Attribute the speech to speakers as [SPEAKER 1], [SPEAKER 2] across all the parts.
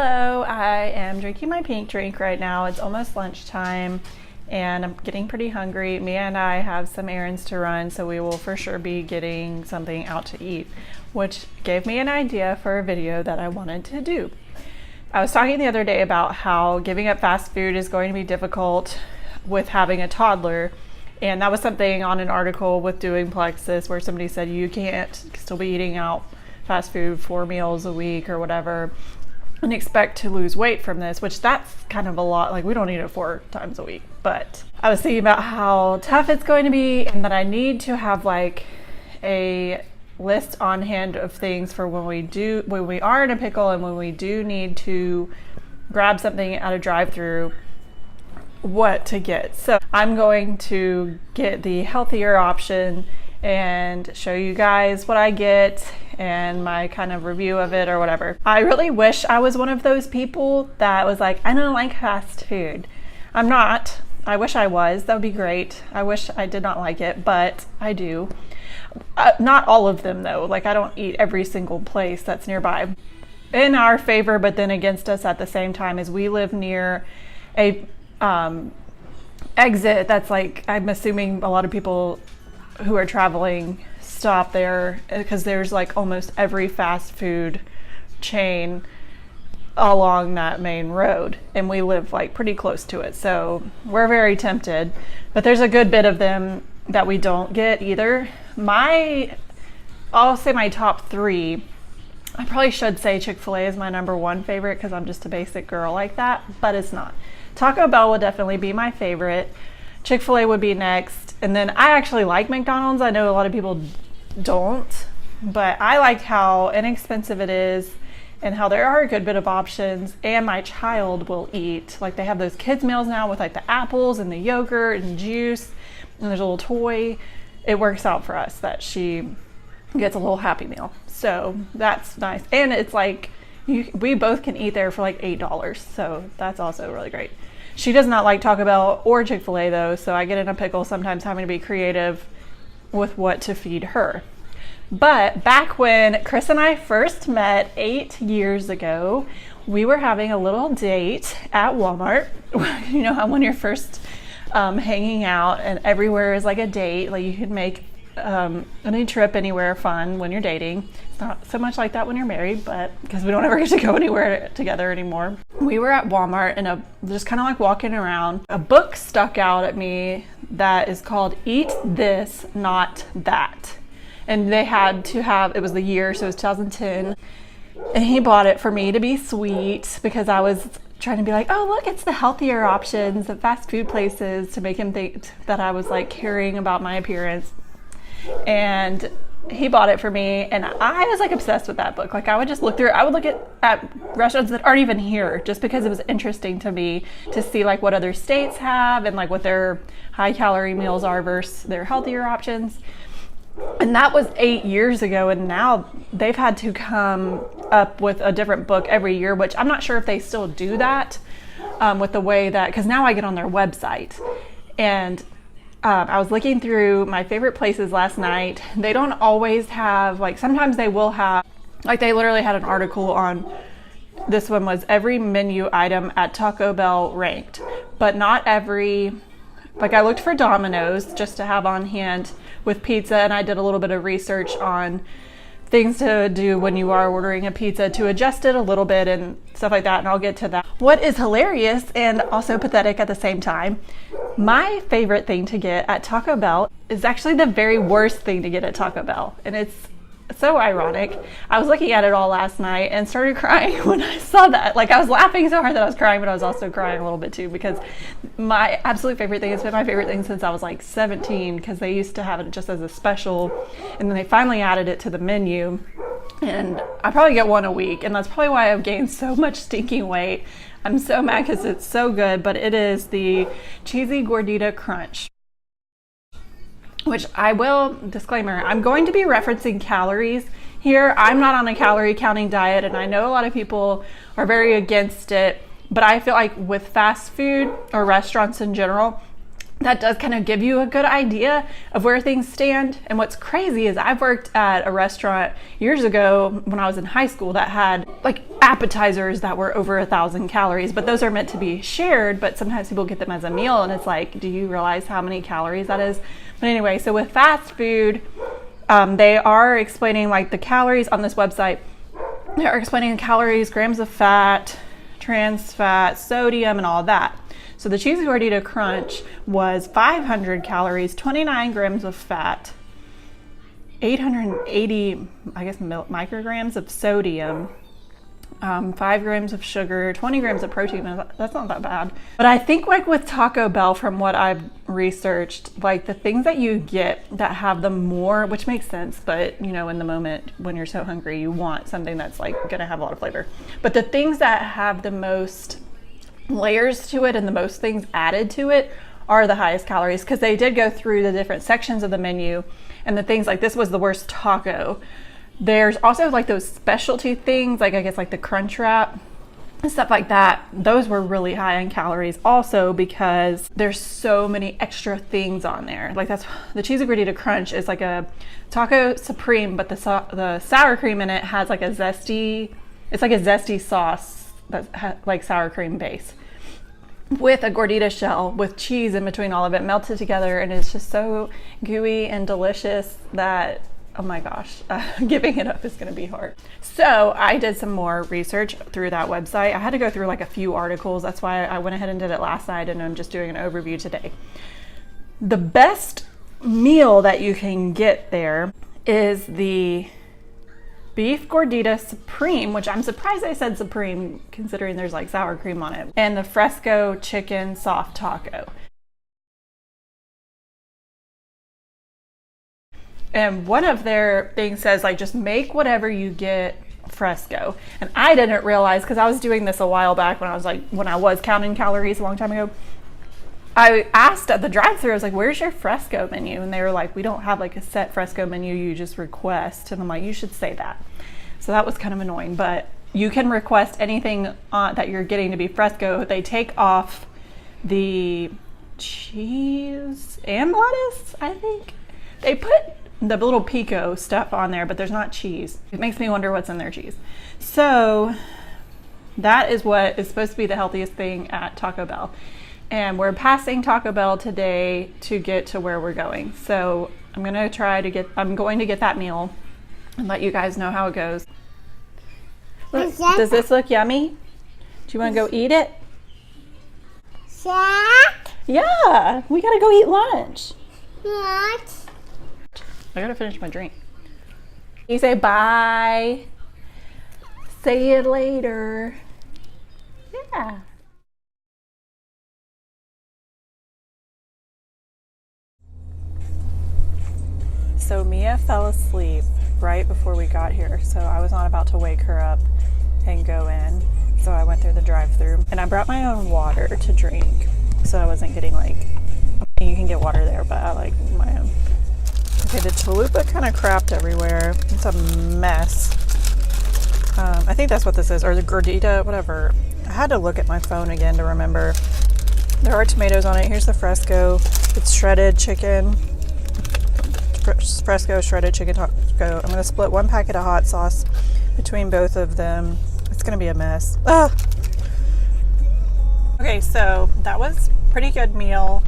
[SPEAKER 1] Hello, I am drinking my pink drink right now. It's almost lunchtime and I'm getting pretty hungry. Mia and I have some errands to run, so we will for sure be getting something out to eat, which gave me an idea for a video that I wanted to do. I was talking the other day about how giving up fast food is going to be difficult with having a toddler. And that was something on an article with Doing Plexus where somebody said you can't still be eating out fast food 4 meals a week or whatever and expect to lose weight from this, which that's kind of a lot. Like, we don't eat it 4 times a week. But I was thinking about how tough it's going to be and that I need to have like a list on hand of things for when we are in a pickle and when we do need to grab something at a drive-through, what to get. So I'm going to get the healthier option and show you guys what I get and my kind of review of it or whatever. I really wish I was one of those people that was like, I don't like fast food. I'm not. I wish I was. That would be great. I wish I did not like it, but I do. Not all of them though. Like, I don't eat every single place that's nearby. In our favor, but then against us at the same time, is we live near a exit that's like, I'm assuming a lot of people who are traveling stop there because there's like almost every fast food chain along that main road, and we live like pretty close to it, so we're very tempted. But there's a good bit of them that we don't get either. I'll say my top 3. I probably should say Chick-fil-A is my number 1 favorite because I'm just a basic girl like that, but it's not. Taco Bell would definitely be my favorite. Chick-fil-A would be next. And then I actually like McDonald's. I know a lot of people don't, but I like how inexpensive it is and how there are a good bit of options, and my child will eat. Like, they have those kids meals now with like the apples and the yogurt and juice, and there's a little toy. It works out for us that she gets a little Happy Meal. So that's nice. And it's like, we both can eat there for like $8. So that's also really great. She does not like Taco Bell or Chick-fil-A though, so I get in a pickle sometimes having to be creative with what to feed her. But back when Chris and I first met 8 years ago, we were having a little date at Walmart. You know how when you're first hanging out and everywhere is like a date, like you can make any trip anywhere fun when you're dating. It's not so much like that when you're married, but because we don't ever get to go anywhere together anymore. We were at Walmart and just kind of like walking around. A book stuck out at me that is called Eat This, Not That. And they had to have, it was the year, so it was 2010. And he bought it for me to be sweet because I was trying to be like, oh, look, it's the healthier options at fast food places, to make him think that I was like caring about my appearance. And he bought it for me, and I was like obsessed with that book. Like, I would just look through it. I would look at restaurants that aren't even here just because it was interesting to me to see like what other states have and like what their high calorie meals are versus their healthier options. And that was 8 years ago, and now they've had to come up with a different book every year, which I'm not sure if they still do that with the way that, because now I get on their website. And I was looking through my favorite places last night. They don't always have, like, sometimes they will have, like, they literally had an article on, this one was every menu item at Taco Bell ranked, but not every, like, I looked for Domino's just to have on hand with pizza, and I did a little bit of research on things to do when you are ordering a pizza to adjust it a little bit and stuff like that, and I'll get to that. What is hilarious and also pathetic at the same time, my favorite thing to get at Taco Bell is actually the very worst thing to get at Taco Bell, and it's so ironic. I was looking at it all last night and started crying when I saw that. Like, I was laughing so hard that I was crying, but I was also crying a little bit too, because my absolute favorite thing, it's been my favorite thing since I was like 17, because they used to have it just as a special, and then they finally added it to the menu, and I probably get one a week, and that's probably why I've gained so much stinking weight. I'm so mad because it's so good, but it is the Cheesy Gordita Crunch, which I will, disclaimer, I'm going to be referencing calories here. I'm not on a calorie counting diet, and I know a lot of people are very against it, but I feel like with fast food or restaurants in general, that does kind of give you a good idea of where things stand. And what's crazy is I've worked at a restaurant years ago when I was in high school that had like appetizers that were over 1,000 calories, but those are meant to be shared, but sometimes people get them as a meal and it's like, do you realize how many calories that is? But anyway, so with fast food, they are explaining like the calories on this website. They are explaining calories, grams of fat, trans fat, sodium, and all that. So the cheesy gordita crunch was 500 calories, 29 grams of fat, 880, I guess, micrograms of sodium, 5 grams of sugar, 20 grams of protein. That's not that bad. But I think like with Taco Bell, from what I've researched, like the things that you get that have the more, which makes sense, but you know, in the moment when you're so hungry, you want something that's like gonna have a lot of flavor. But the things that have the most layers to it and the most things added to it are the highest calories, because they did go through the different sections of the menu, and the things like this was the worst taco. There's also like those specialty things, like I guess like the crunch wrap and stuff like that. Those were really high in calories also because there's so many extra things on there. Like that's the cheesy gordita crunch is like a taco supreme, but the sour cream in it has like a zesty, it's like a zesty sauce that's like sour cream base with a gordita shell with cheese in between all of it melted together, and it's just so gooey and delicious that, oh my gosh, giving it up is going to be hard. So I did some more research through that website. I had to go through like a few articles. That's why I went ahead and did it last night, and I'm just doing an overview today. The best meal that you can get there is the beef gordita supreme, which I'm surprised I said supreme considering there's like sour cream on it, and the fresco chicken soft taco. And one of their things says like just make whatever you get fresco. And I didn't realize, because I was doing this a while back when I was counting calories a long time ago. I asked at the drive-thru, I was like, where's your fresco menu? And they were like, we don't have like a set fresco menu, you just request. And I'm like, you should say that. So that was kind of annoying, but you can request anything that you're getting to be fresco. They take off the cheese and lettuce, I think. They put the little pico stuff on there, but there's not cheese. It makes me wonder what's in their cheese. So that is what is supposed to be the healthiest thing at Taco Bell. And we're passing Taco Bell today to get to where we're going. So I'm going to get that meal and let you guys know how it goes. Look, does this look yummy? Do you want to go eat it?
[SPEAKER 2] Jack?
[SPEAKER 1] Yeah, we got to go eat lunch.
[SPEAKER 2] What?
[SPEAKER 1] I got to finish my drink. You say bye. See you later. Yeah. So Mia fell asleep right before we got here, so I was not about to wake her up and go in. So I went through the drive-thru, and I brought my own water to drink, so I wasn't getting like, you can get water there, but I like my own. Okay, the chalupa kind of crapped everywhere. It's a mess. I think that's what this is, or the gordita, whatever. I had to look at my phone again to remember. There are tomatoes on it. Here's the fresco. It's shredded chicken. Fresco shredded chicken taco. I'm going to split one packet of hot sauce between both of them. It's going to be a mess. Ah! Okay, so that was a pretty good meal.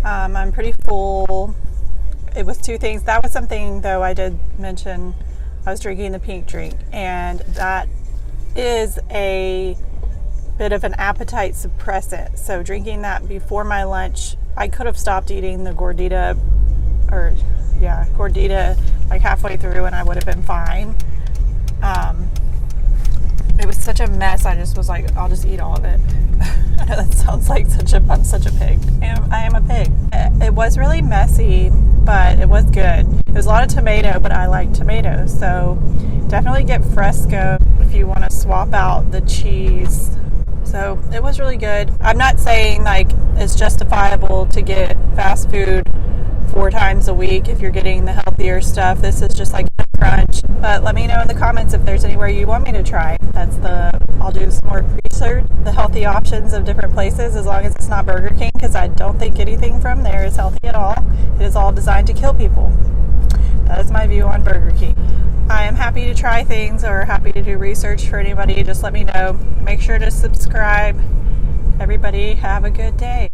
[SPEAKER 1] I'm pretty full. It was two things. That was something, though, I did mention. I was drinking the pink drink, and that is a bit of an appetite suppressant. So drinking that before my lunch, I could have stopped eating the gordita like halfway through and I would have been fine. It was such a mess. I just was like, I'll just eat all of it. I know that sounds like I'm such a pig. I am a pig. It was really messy, but it was good. It was a lot of tomato, but I like tomatoes. So definitely get fresco if you want to swap out the cheese. So it was really good. I'm not saying like it's justifiable to get fast food 4 times a week if you're getting the healthier stuff. This is just like a crunch. But let me know in the comments if there's anywhere you want me to try. I'll do some more
[SPEAKER 2] research the healthy options of different places, as long as it's not Burger King, because I don't think anything from there is healthy at all. It is all designed to kill people. That is my view on Burger King. I am happy to try things or happy to do research for anybody. Just let me know. Make sure to subscribe. Everybody have a good day.